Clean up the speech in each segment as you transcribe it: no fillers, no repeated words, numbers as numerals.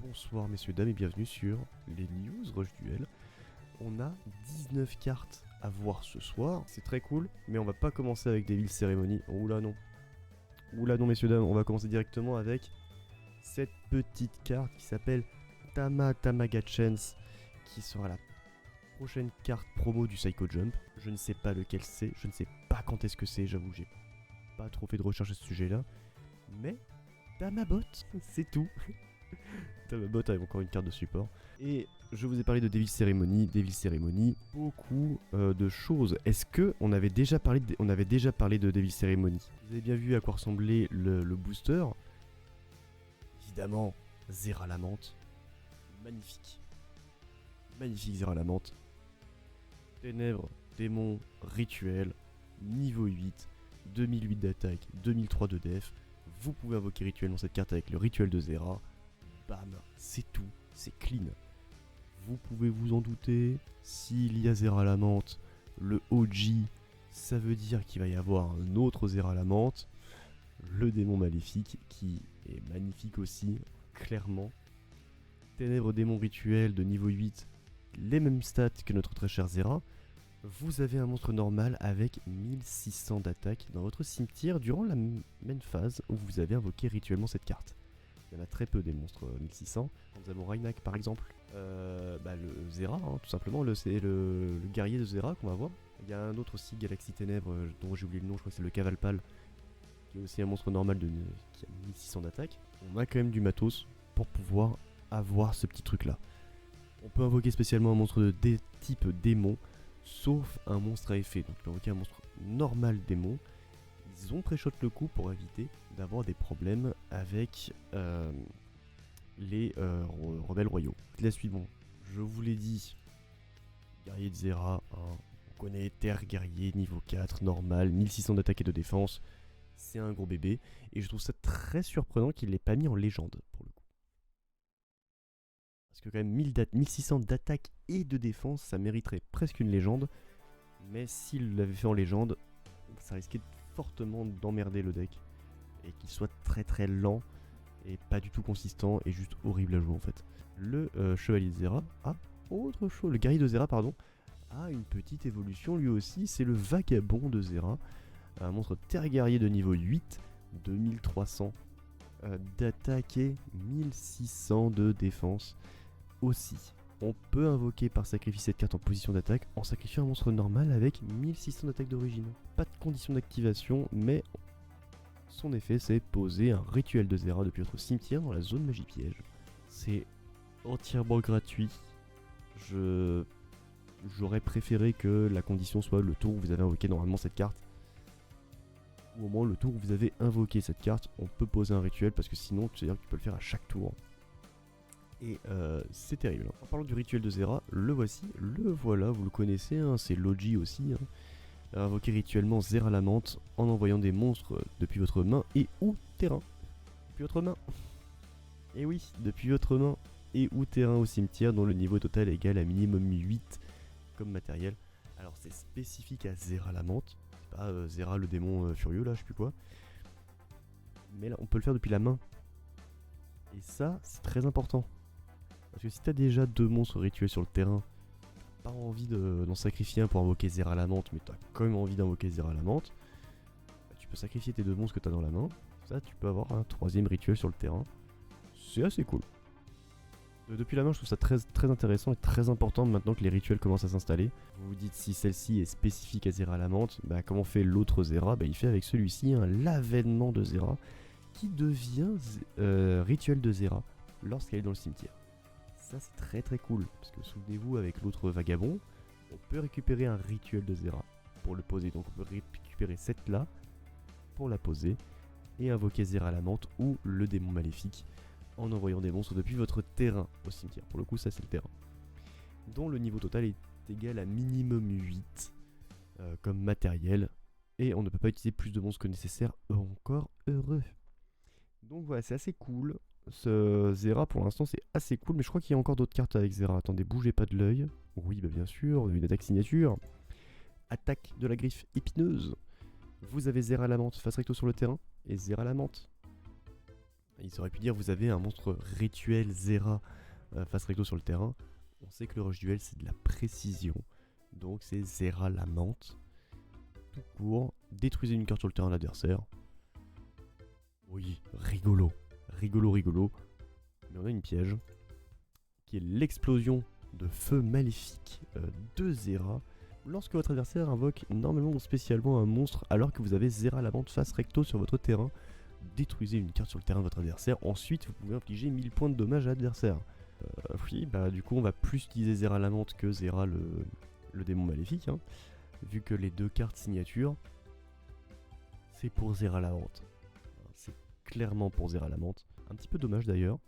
Bonsoir messieurs dames et bienvenue sur les news Rush Duel. On a 19 cartes à voir ce soir, c'est très cool, mais on va pas commencer avec des villes cérémonies. Oula non. Oula non messieurs dames, on va commencer directement avec cette petite carte qui s'appelle Tamaga Chance, qui sera la prochaine carte promo du Psycho Jump. Je ne sais pas lequel c'est, je ne sais pas quand est-ce que c'est, j'avoue j'ai pas trop fait de recherche à ce sujet là. Mais Tamabot, c'est tout. Tamabot avec encore une carte de support. Et je vous ai parlé de Devil Ceremony, beaucoup de choses. Est-ce que on avait déjà parlé de Devil Ceremony? Vous avez bien vu à quoi ressemblait le booster. Évidemment, Zera la menthe. Magnifique. Magnifique Zera la menthe. Ténèbres, démons, rituel, niveau 8, 2008 d'attaque, 2003 de def. Vous pouvez invoquer rituel dans cette carte avec le rituel de Zera. Bam, c'est tout, c'est clean. Vous pouvez vous en douter, s'il y a Zera la menthe, le OG, ça veut dire qu'il va y avoir un autre Zera la menthe, le démon maléfique, qui est magnifique aussi, clairement. Ténèbres démon rituel de niveau 8, les mêmes stats que notre très cher Zera. Vous avez un monstre normal avec 1600 d'attaque dans votre cimetière durant la même phase où vous avez invoqué rituellement cette carte. Il y en a très peu des monstres 1600. Nous avons Raynak par exemple, le Zera, hein, tout simplement, c'est le guerrier de Zera qu'on va voir. Il y a un autre aussi, Galaxie Ténèbres, dont j'ai oublié le nom, je crois que c'est le Cavalpal, qui est aussi un monstre normal qui a 1600 d'attaque. On a quand même du matos pour pouvoir avoir ce petit truc là. On peut invoquer spécialement un monstre de type démon, sauf un monstre à effet. Donc on peut invoquer un monstre normal démon. Ils ont pré-shot le coup pour éviter d'avoir des problèmes avec les rebelles royaux. La suivante, je vous l'ai dit, guerrier de Zera, hein, on connaît Terre guerrier, niveau 4, normal, 1600 d'attaque et de défense, c'est un gros bébé, et je trouve ça très surprenant qu'il ne l'ait pas mis en légende, pour le coup. Parce que quand même 1600 d'attaque et de défense, ça mériterait presque une légende, mais s'il l'avait fait en légende, ça risquait fortement d'emmerder le deck, et qu'il soit très très lent, et pas du tout consistant, et juste horrible à jouer en fait. Le chevalier de Zera a autre chose, le guerrier de Zera pardon, a une petite évolution lui aussi, c'est le vagabond de Zera, un monstre terre guerrier de niveau 8, 2300 d'attaque et 1600 de défense aussi. On peut invoquer par sacrifice cette carte en position d'attaque en sacrifiant un monstre normal avec 1600 d'attaque d'origine. Pas de condition d'activation, mais son effet c'est poser un rituel de Zera depuis votre cimetière dans la zone magie piège. C'est entièrement gratuit. J'aurais préféré que la condition soit le tour où vous avez invoqué normalement cette carte. Ou au moins le tour où vous avez invoqué cette carte, on peut poser un rituel parce que sinon tu sais dire que tu peux le faire à chaque tour. Et c'est terrible. En parlant du rituel de Zera, le voici, le voilà, vous le connaissez, hein, c'est Logi aussi. Hein. Invoquer rituellement Zera la menthe en envoyant des monstres depuis votre main et ou terrain. Depuis votre main. Et oui, depuis votre main et ou terrain au cimetière dont le niveau total est égal à minimum 8 comme matériel. Alors c'est spécifique à Zera la menthe, c'est pas Zera le démon furieux là, je sais plus quoi. Mais là on peut le faire depuis la main. Et ça c'est très important. Parce que si t'as déjà 2 monstres rituels sur le terrain, t'as pas envie d'en sacrifier un pour invoquer Zera la menthe, mais t'as quand même envie d'invoquer Zera la menthe, bah, tu peux sacrifier tes 2 monstres que t'as dans la main. Ça tu peux avoir un 3ème rituel sur le terrain. C'est assez cool. Depuis la main, je trouve ça très, très intéressant et très important maintenant que les rituels commencent à s'installer. Vous vous dites si celle-ci est spécifique à Zera la menthe, bah comment fait l'autre Zera? Bah il fait avec celui-ci l'avènement de Zera qui devient rituel de Zera lorsqu'elle est dans le cimetière. Ça c'est très très cool, parce que souvenez-vous avec l'autre vagabond, on peut récupérer un rituel de Zera pour le poser. Donc on peut récupérer cette là pour la poser et invoquer Zera la menthe ou le démon maléfique en envoyant des monstres depuis votre terrain au cimetière. Pour le coup ça c'est le terrain. Dont le niveau total est égal à minimum 8 comme matériel. Et on ne peut pas utiliser plus de monstres que nécessaire, encore heureux. Donc voilà, c'est assez cool. Ce Zera pour l'instant c'est assez cool, mais je crois qu'il y a encore d'autres cartes avec Zera. Attendez, bougez pas de l'œil. Oui bah bien sûr, une attaque signature. Attaque de la griffe épineuse. Vous avez Zera la menthe face recto sur le terrain et Zera la menthe Ils auraient pu dire vous avez un monstre rituel Zera face recto sur le terrain. On sait que le rush duel c'est de la précision. Donc c'est Zera la menthe. Tout court, détruisez une carte sur le terrain de l'adversaire. Oui, rigolo. Rigolo. Mais on a une piège. Qui est l'explosion de feu maléfique de Zera. Lorsque votre adversaire invoque normalement ou spécialement un monstre alors que vous avez Zera la menthe face recto sur votre terrain, détruisez une carte sur le terrain de votre adversaire. Ensuite, vous pouvez infliger 1000 points de dommages à l'adversaire. Oui, bah du coup, on va plus utiliser Zera la menthe que Zera le démon maléfique. Hein, vu que les deux cartes signature, c'est pour Zera la menthe. C'est clairement pour Zera la menthe. Un petit peu dommage d'ailleurs,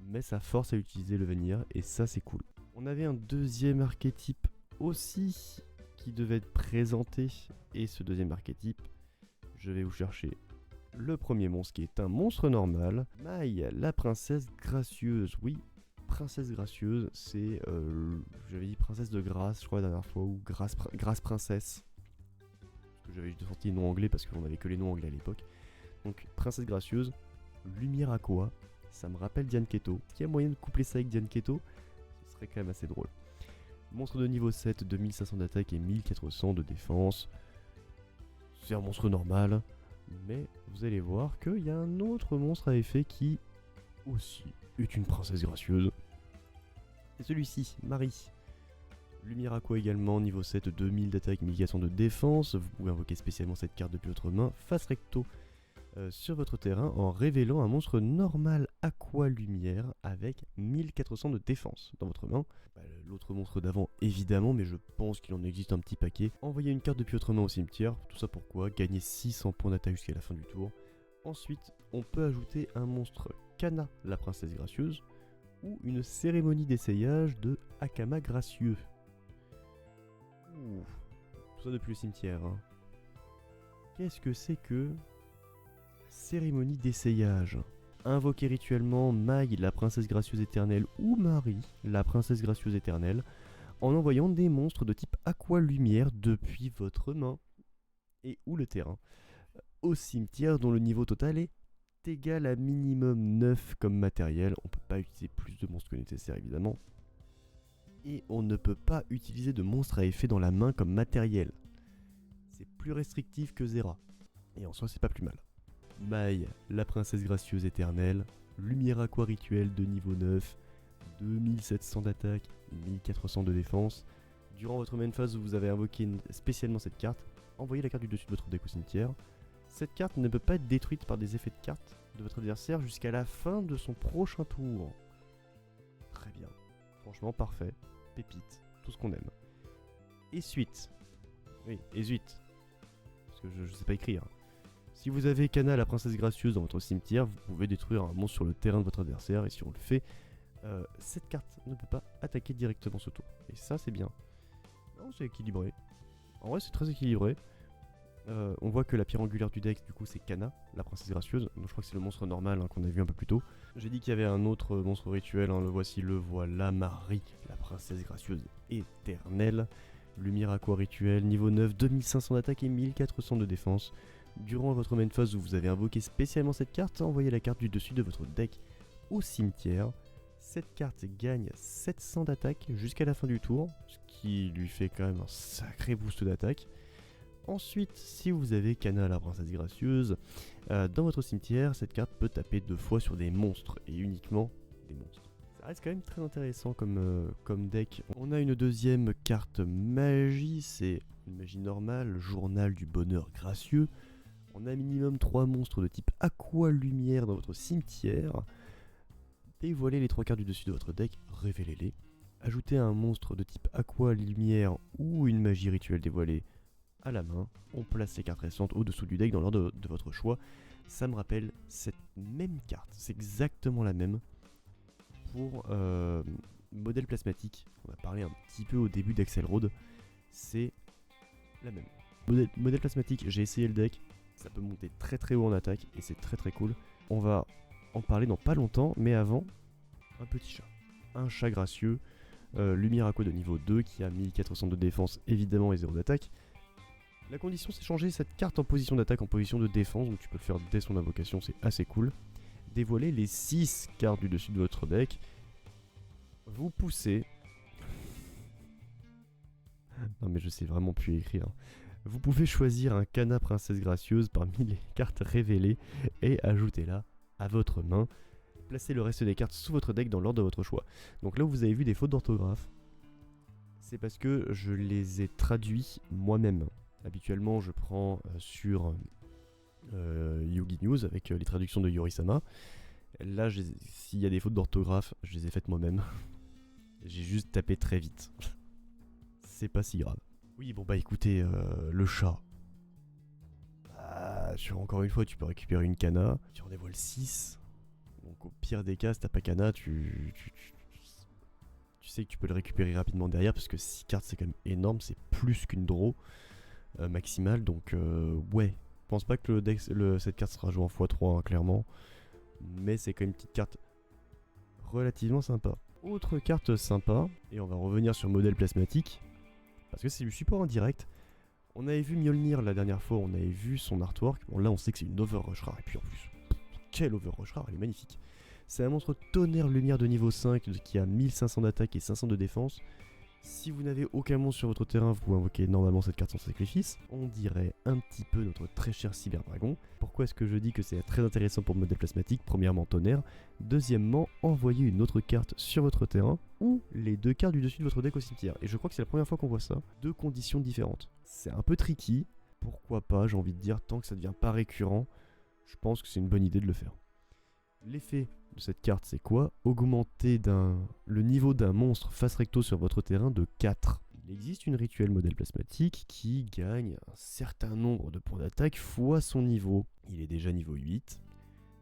mais ça force à utiliser le Vanilla et ça c'est cool. On avait un deuxième archétype aussi qui devait être présenté, et ce deuxième archétype, je vais vous chercher le premier monstre qui est un monstre normal, Mai, la princesse gracieuse. Oui, princesse gracieuse, c'est, j'avais dit princesse de grâce je crois la dernière fois, ou grâce princesse, parce que j'avais sorti les noms anglais parce qu'on avait que les noms anglais à l'époque. Donc princesse gracieuse, lumière aqua, ça me rappelle Diane Keto. Est-ce qu'il y a moyen de coupler ça avec Diane Keto? Ce serait quand même assez drôle. Monstre de niveau 7, 2500 d'attaque et 1400 de défense. C'est un monstre normal, mais vous allez voir qu'il y a un autre monstre à effet qui aussi est une princesse gracieuse. C'est celui-ci, Marie. Lumière aqua également, niveau 7, 2000 d'attaque, 1400 de défense. Vous pouvez invoquer spécialement cette carte depuis votre main, face recto sur votre terrain, en révélant un monstre normal aqua lumière avec 1400 de défense dans votre main. L'autre monstre d'avant évidemment, mais je pense qu'il en existe un petit paquet. Envoyez une carte depuis votre main au cimetière, tout ça pourquoi? Gagner 600 points d'attaque jusqu'à la fin du tour. Ensuite, on peut ajouter un monstre Kana, la princesse gracieuse, ou une cérémonie d'essayage de Akama gracieux. Ouh, tout ça depuis le cimetière. Hein. Qu'est-ce que c'est que cérémonie d'essayage? Invoquez rituellement Mai, la princesse gracieuse éternelle, ou Marie, la princesse gracieuse éternelle, en envoyant des monstres de type aqua lumière depuis votre main et ou le terrain au cimetière, dont le niveau total est égal à minimum 9 comme matériel. On peut pas utiliser plus de monstres que nécessaire évidemment. Et on ne peut pas utiliser de monstres à effet dans la main comme matériel. C'est plus restrictif que Zera. Et en soi c'est pas plus mal. Mai, la princesse gracieuse éternelle, lumière aqua rituelle de niveau 9, 2700 d'attaque, 1400 de défense. Durant votre main phase où vous avez invoqué spécialement cette carte, envoyez la carte du dessus de votre deck au cimetière. Cette carte ne peut pas être détruite par des effets de carte de votre adversaire jusqu'à la fin de son prochain tour. Très bien, franchement parfait, pépite, tout ce qu'on aime. Et suite, oui, et suite, parce que je sais pas écrire. Si vous avez Kana, la princesse gracieuse, dans votre cimetière, vous pouvez détruire un monstre sur le terrain de votre adversaire, et si on le fait, cette carte ne peut pas attaquer directement ce tour. Et ça c'est bien. Non, c'est équilibré. En vrai c'est très équilibré. On voit que la pierre angulaire du deck du coup c'est Kana, la princesse gracieuse. Donc je crois que c'est le monstre normal hein, qu'on a vu un peu plus tôt. J'ai dit qu'il y avait un autre monstre rituel, hein, le voici, le voilà, Marie, la princesse gracieuse éternelle. Lumière aqua rituel, niveau 9, 2500 d'attaque et 1400 de défense. Durant votre main phase où vous avez invoqué spécialement cette carte, envoyez la carte du dessus de votre deck au cimetière. Cette carte gagne 700 d'attaque jusqu'à la fin du tour, ce qui lui fait quand même un sacré boost d'attaque. Ensuite, si vous avez Kana, la princesse gracieuse, dans votre cimetière, cette carte peut taper 2 fois sur des monstres, et uniquement des monstres. Ça reste quand même très intéressant comme deck. On a une deuxième carte magie, c'est une magie normale, journal du bonheur gracieux. On a minimum 3 monstres de type aqua lumière dans votre cimetière. Dévoilez les 3 cartes du dessus de votre deck, révélez-les. Ajoutez un monstre de type aqua lumière ou une magie rituelle dévoilée à la main. On place les cartes restantes au-dessous du deck dans l'ordre de votre choix. Ça me rappelle cette même carte, c'est exactement la même pour modèle plasmatique. On a parlé un petit peu au début d'Axelrod, c'est la même. Modèle plasmatique, j'ai essayé le deck, ça peut monter très très haut en attaque et c'est très très cool. On va en parler dans pas longtemps, mais avant, un petit chat. Un chat gracieux, lumière aqua de niveau 2 qui a 1400 de défense évidemment et 0 d'attaque. La condition c'est changer cette carte en position d'attaque en position de défense, donc tu peux le faire dès son invocation, c'est assez cool. dévoiler les 6 cartes du dessus de votre deck. Vous poussez. Non mais je sais vraiment plus écrire. Vous pouvez choisir un Canna Princesse Gracieuse parmi les cartes révélées et ajoutez-la à votre main. Placez le reste des cartes sous votre deck dans l'ordre de votre choix. Donc là où vous avez vu des fautes d'orthographe, c'est parce que je les ai traduits moi-même. Habituellement je prends sur Yugi News avec les traductions de Yorisama. Là s'il y a des fautes d'orthographe, je les ai faites moi-même. J'ai juste tapé très vite. C'est pas si grave. Oui, bon bah écoutez, le chat. Encore une fois, tu peux récupérer une Canna. Tu en dévoiles 6. Donc au pire des cas, si t'as pas Canna, tu sais que tu peux le récupérer rapidement derrière. Parce que 6 cartes, c'est quand même énorme. C'est plus qu'une draw maximale. Donc ouais. Je pense pas que cette carte sera jouée en x3, hein, clairement. Mais c'est quand même une petite carte relativement sympa. Autre carte sympa, et on va revenir sur modèle plasmatique. Parce que c'est du support en direct. On avait vu Mjolnir la dernière fois, on avait vu son artwork. Bon là on sait que c'est une Overrush rare. Et puis en plus, quelle Overrush rare, elle est magnifique. C'est un monstre tonnerre lumière de niveau 5 qui a 1500 d'attaque et 500 de défense. Si vous n'avez aucun monstre sur votre terrain, vous invoquez normalement cette carte sans sacrifice. On dirait un petit peu notre très cher Cyberdragon. Pourquoi est-ce que je dis que c'est très intéressant pour le modèle plasmatique? Premièrement, tonnerre. Deuxièmement, envoyez une autre carte sur votre terrain ou les 2 cartes du dessus de votre deck au cimetière. Et je crois que c'est la première fois qu'on voit ça. 2 conditions différentes. C'est un peu tricky. Pourquoi pas, j'ai envie de dire, tant que ça ne devient pas récurrent, je pense que c'est une bonne idée de le faire. L'effet de cette carte, c'est quoi? Augmenter le niveau d'un monstre face recto sur votre terrain de 4. Il existe une rituelle modèle plasmatique qui gagne un certain nombre de points d'attaque fois son niveau. Il est déjà niveau 8,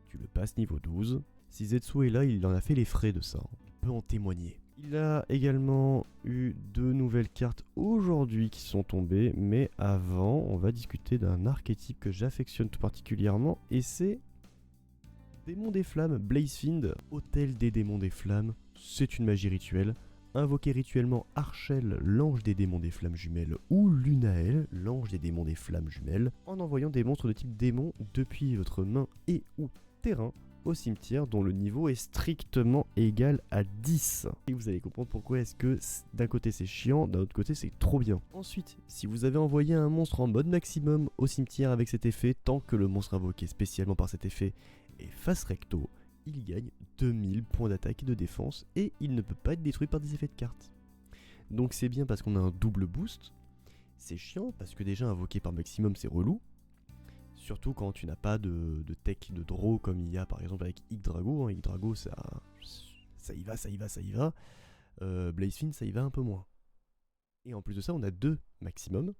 tu le passes niveau 12. Si Zetsu est là, il en a fait les frais de ça, il peut en témoigner. Il a également eu 2 nouvelles cartes aujourd'hui qui sont tombées, mais avant, on va discuter d'un archétype que j'affectionne tout particulièrement, et c'est Démon des Flammes, Blazefiend, Hôtel des Démons des Flammes, c'est une magie rituelle. Invoquez rituellement Archel, l'ange des démons des flammes jumelles, ou Lunael, l'ange des démons des flammes jumelles, en envoyant des monstres de type démon depuis votre main et ou terrain au cimetière dont le niveau est strictement égal à 10. Et vous allez comprendre pourquoi est-ce que d'un côté c'est chiant, d'un autre côté c'est trop bien. Ensuite, si vous avez envoyé un monstre en mode maximum au cimetière avec cet effet, tant que le monstre invoqué spécialement par cet effet est face recto, il gagne 2000 points d'attaque et de défense et il ne peut pas être détruit par des effets de cartes. Donc c'est bien parce qu'on a un double boost. C'est chiant parce que déjà invoqué par maximum c'est relou. Surtout quand tu n'as pas de tech de draw comme il y a par exemple avec Yggdrago. Yggdrago ça y va, ça y va, ça y va. Blazefiend ça y va un peu moins. Et en plus de ça on a 2 maximum.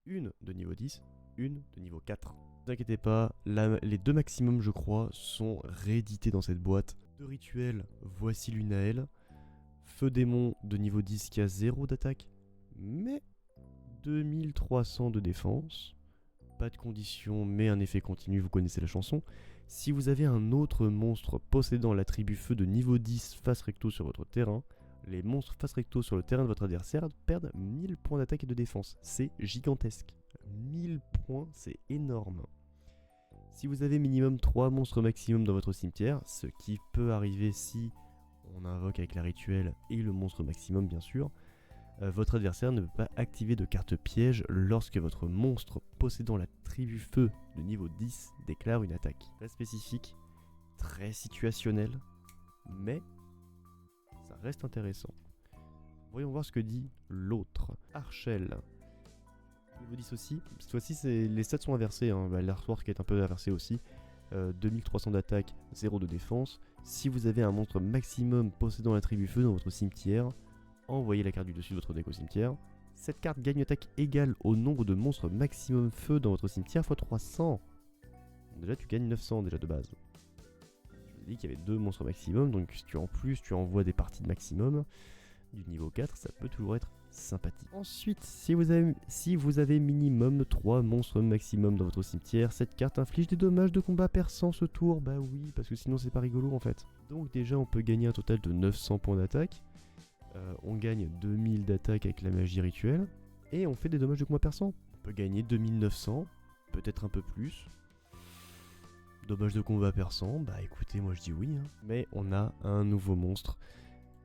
Une de niveau 10, une de niveau 4. Ne vous inquiétez pas, les 2 maximums je crois sont réédités dans cette boîte. De rituel, voici Lunael. Feu démon de niveau 10 qui a 0 d'attaque, mais 2300 de défense. Pas de condition, mais un effet continu, vous connaissez la chanson. Si vous avez un autre monstre possédant l'attribut feu de niveau 10 face recto sur votre terrain, les monstres face recto sur le terrain de votre adversaire perdent 1000 points d'attaque et de défense. C'est gigantesque. 1000 points, c'est énorme. Si vous avez minimum 3 monstres maximum dans votre cimetière, ce qui peut arriver si on invoque avec la rituelle et le monstre maximum bien sûr, votre adversaire ne peut pas activer de carte piège lorsque votre monstre possédant l'attribut feu de niveau 10 déclare une attaque. Très spécifique, très situationnel, mais ça reste intéressant. Voyons voir ce que dit l'autre. Archel. Niveau 10 aussi. Cette fois-ci, les stats sont inversés. L'artwork est un peu inversé aussi. 2300 d'attaque, 0 de défense. Si vous avez un monstre maximum possédant l'attribut feu dans votre cimetière, envoyez la carte du dessus de votre deck au cimetière. Cette carte gagne une attaque égale au nombre de monstres maximum feu dans votre cimetière x 300. Déjà, tu gagnes 900 déjà de base. Je vous ai dit qu'il y avait 2 monstres maximum, donc si tu en plus tu envoies des parties de maximum du niveau 4, ça peut toujours être sympathique. Ensuite, si vous avez minimum 3 monstres maximum dans votre cimetière, cette carte inflige des dommages de combat perçants ce tour. Bah oui, parce que sinon c'est pas rigolo en fait. Donc déjà on peut gagner un total de 900 points d'attaque. On gagne 2000 d'attaque avec la magie rituelle. Et on fait des dommages de combat perçants. On peut gagner 2900, peut-être un peu plus. Dommage de combat perçant, bah écoutez, moi je dis oui. Hein. Mais on a un nouveau monstre,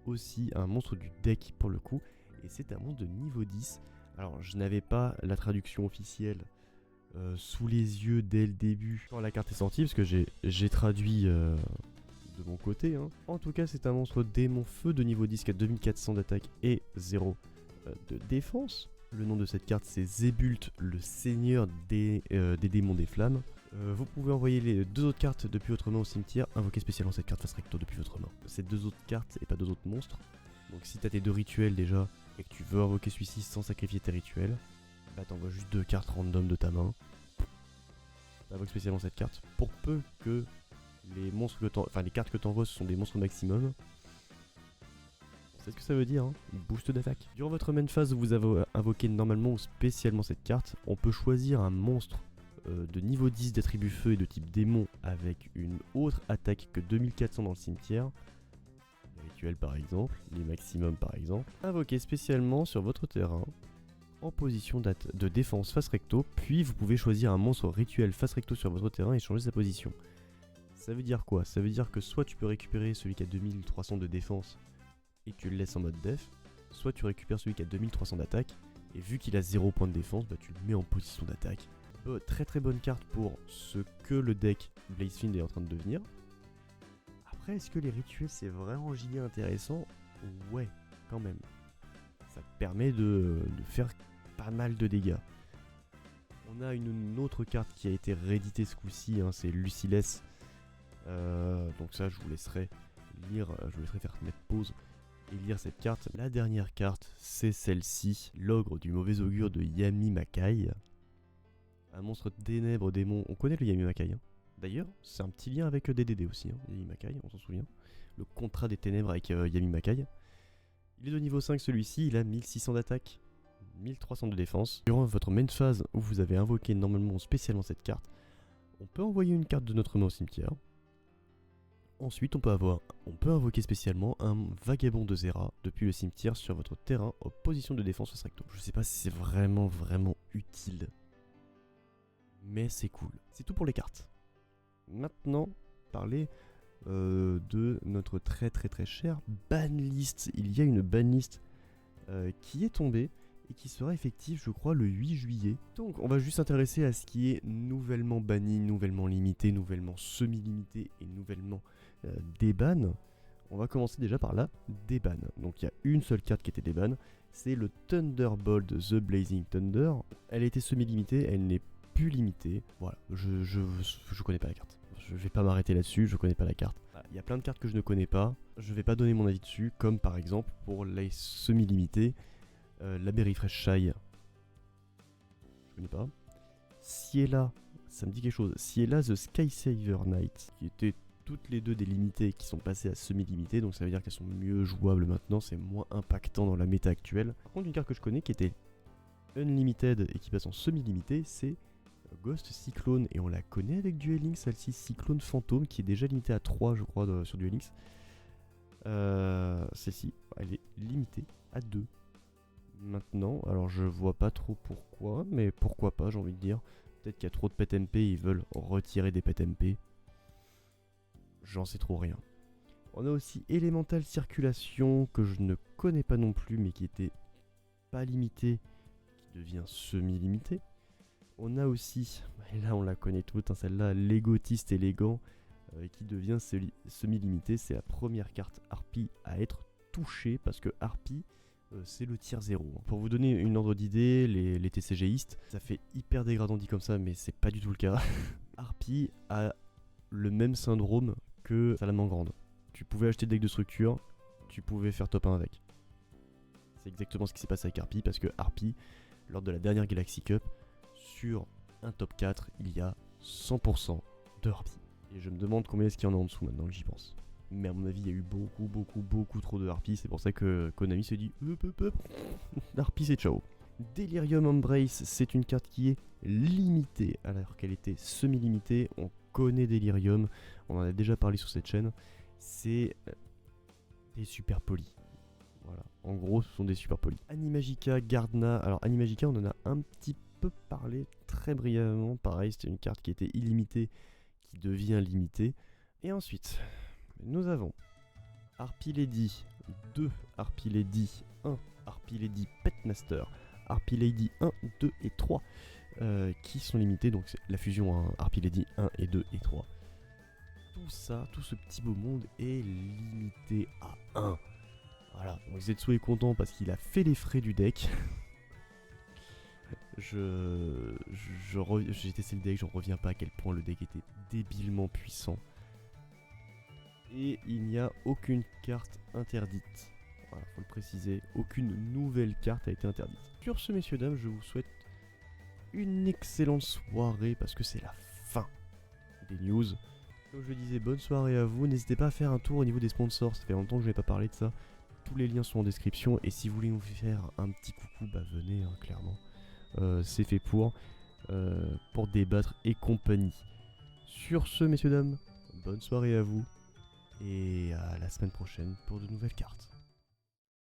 aussi un monstre du deck pour le coup, et c'est un monstre de niveau 10. Alors je n'avais pas la traduction officielle sous les yeux dès le début quand la carte est sortie, parce que j'ai traduit de mon côté. Hein. En tout cas, c'est un monstre démon feu de niveau 10 qui a 2400 d'attaque et 0 de défense. Le nom de cette carte, c'est Zébult, le seigneur des démons des flammes. Vous pouvez envoyer les deux autres cartes depuis votre main au cimetière, invoquer spécialement cette carte face recto depuis votre main. Ces deux autres cartes et pas deux autres monstres. Donc si t'as tes deux rituels déjà et que tu veux invoquer celui-ci sans sacrifier tes rituels, bah t'envoies juste deux cartes random de ta main. T'invoques spécialement cette carte. Pour peu que les monstres que les cartes que t'envoies ce sont des monstres maximum. C'est ce que ça veut dire, hein, boost d'attaque. Durant votre main phase, vous avez invoqué normalement ou spécialement cette carte. On peut choisir un monstre de niveau 10 d'attribut feu et de type démon avec une autre attaque que 2400 dans le cimetière. Les rituels par exemple, les maximums par exemple. Invoqué spécialement sur votre terrain en position de défense face recto, puis vous pouvez choisir un monstre rituel face recto sur votre terrain et changer sa position. Ça veut dire quoi? Ça veut dire que soit tu peux récupérer celui qui a 2300 de défense et tu le laisses en mode def, soit tu récupères celui qui a 2300 d'attaque et vu qu'il a 0 point de défense, bah tu le mets en position d'attaque. Très très bonne carte pour ce que le deck Blazefiend est en train de devenir. Après, est-ce que les rituels c'est vraiment giga intéressant? Ouais, quand même. Ça te permet de faire pas mal de dégâts. On a une autre carte qui a été rééditée ce coup-ci, hein, c'est Lucilès. Donc ça, je vous laisserai lire, je vous laisserai faire mettre pause et lire cette carte. La dernière carte, c'est celle-ci, l'ogre du mauvais augure de Yami-Makai. Un monstre ténèbres démon. On connaît le Yami-Makai. Hein. D'ailleurs, c'est un petit lien avec DDD aussi, hein, Yami-Makai, on s'en souvient. Le contrat des ténèbres avec Yami-Makai. Il est de niveau 5 celui-ci, il a 1600 d'attaque, 1300 de défense. Durant votre main phase où vous avez invoqué normalement spécialement cette carte, on peut envoyer une carte de notre main au cimetière. Ensuite, on peut invoquer spécialement un vagabond de Zera depuis le cimetière sur votre terrain en position de défense face recto. Je sais pas si c'est vraiment utile, mais c'est cool. C'est tout pour les cartes. Maintenant, parler de notre très cher banlist. Il y a une banlist qui est tombée et qui sera effective, je crois, le 8 juillet. Donc, on va juste s'intéresser à ce qui est nouvellement banni, nouvellement limité, nouvellement semi-limité et nouvellement déban. On va commencer déjà par la déban. Donc, il y a une seule carte qui était déban, c'est le Thunderbolt The Blazing Thunder. Elle était semi-limitée, elle n'est plus limitée. Voilà, je connais pas la carte. Je vais pas m'arrêter là-dessus, je connais pas la carte. Il y a plein de cartes que je ne connais pas, je vais pas donner mon avis dessus, comme par exemple pour les semi-limités, la Berry Fresh Shy. Je connais pas. Ciela, ça me dit quelque chose. Ciela The Skysaver Knight, qui étaient toutes les deux des limitées qui sont passées à semi-limitées, donc ça veut dire qu'elles sont mieux jouables maintenant, c'est moins impactant dans la méta actuelle. Par contre, une carte que je connais qui était Unlimited et qui passe en semi-limité, c'est Ghost Cyclone, et on la connaît avec Duel Links, celle-ci, Cyclone Fantôme, qui est déjà limitée à 3 je crois sur Duel Links. Celle-ci, elle est limitée à 2 maintenant, alors je vois pas trop pourquoi, mais pourquoi pas, j'ai envie de dire. Peut-être qu'il y a trop de pet MP, ils veulent retirer des pet MP. J'en sais trop rien. On a aussi Elemental Circulation, que je ne connais pas non plus, mais qui était pas limité, qui devient semi-limité. On a aussi, et là on la connaît toute, hein, celle-là, l'égotiste élégant, qui devient semi-limité. C'est la première carte Harpie à être touchée, parce que Harpie, c'est le tier 0. Pour vous donner une ordre d'idée, les TCGistes, ça fait hyper dégradant dit comme ça, mais c'est pas du tout le cas. Harpie a le même syndrome que Salamandre. Tu pouvais acheter le deck de structure, tu pouvais faire top 1 avec. C'est exactement ce qui s'est passé avec Harpie, parce que Harpie, lors de la dernière Galaxy Cup, sur un top 4, il y a 100% de Harpie. Et je me demande combien est-ce qu'il y en a en dessous maintenant que j'y pense. Mais à mon avis, il y a eu beaucoup trop de Harpie. C'est pour ça que Konami s'est dit Harpie c'est ciao. Delirium Embrace, c'est une carte qui est limitée alors qu'elle était semi-limitée. On connaît Delirium, on en a déjà parlé sur cette chaîne. C'est des super polis. Voilà, en gros, ce sont des super polis. Animagica, Gardna. Alors, Animagica, on en a un petit peu parlé très brièvement. Pareil, c'était une carte qui était illimitée, qui devient limité. Et ensuite, nous avons Harpie Lady 2, Harpie Lady 1, Harpie Lady Petmaster, Harpie Lady 1, 2 et 3 qui sont limités. Donc c'est la fusion hein, Harpie Lady 1 et 2 et 3. Tout ça, tout ce petit beau monde est limité à 1. Voilà, donc Zetsu est content parce qu'il a fait les frais du deck. J'ai testé le deck, j'en reviens pas à quel point le deck était débilement puissant. Et il n'y a aucune carte interdite. Voilà, faut le préciser, aucune nouvelle carte a été interdite. Sur ce, messieurs, dames, je vous souhaite une excellente soirée parce que c'est la fin des news. Comme je le disais, bonne soirée à vous. N'hésitez pas à faire un tour au niveau des sponsors, ça fait longtemps que je n'ai pas parlé de ça. Tous les liens sont en description et si vous voulez nous faire un petit coucou, bah venez, hein, clairement. C'est fait pour débattre et compagnie. Sur ce, messieurs, dames, bonne soirée à vous et à la semaine prochaine pour de nouvelles cartes.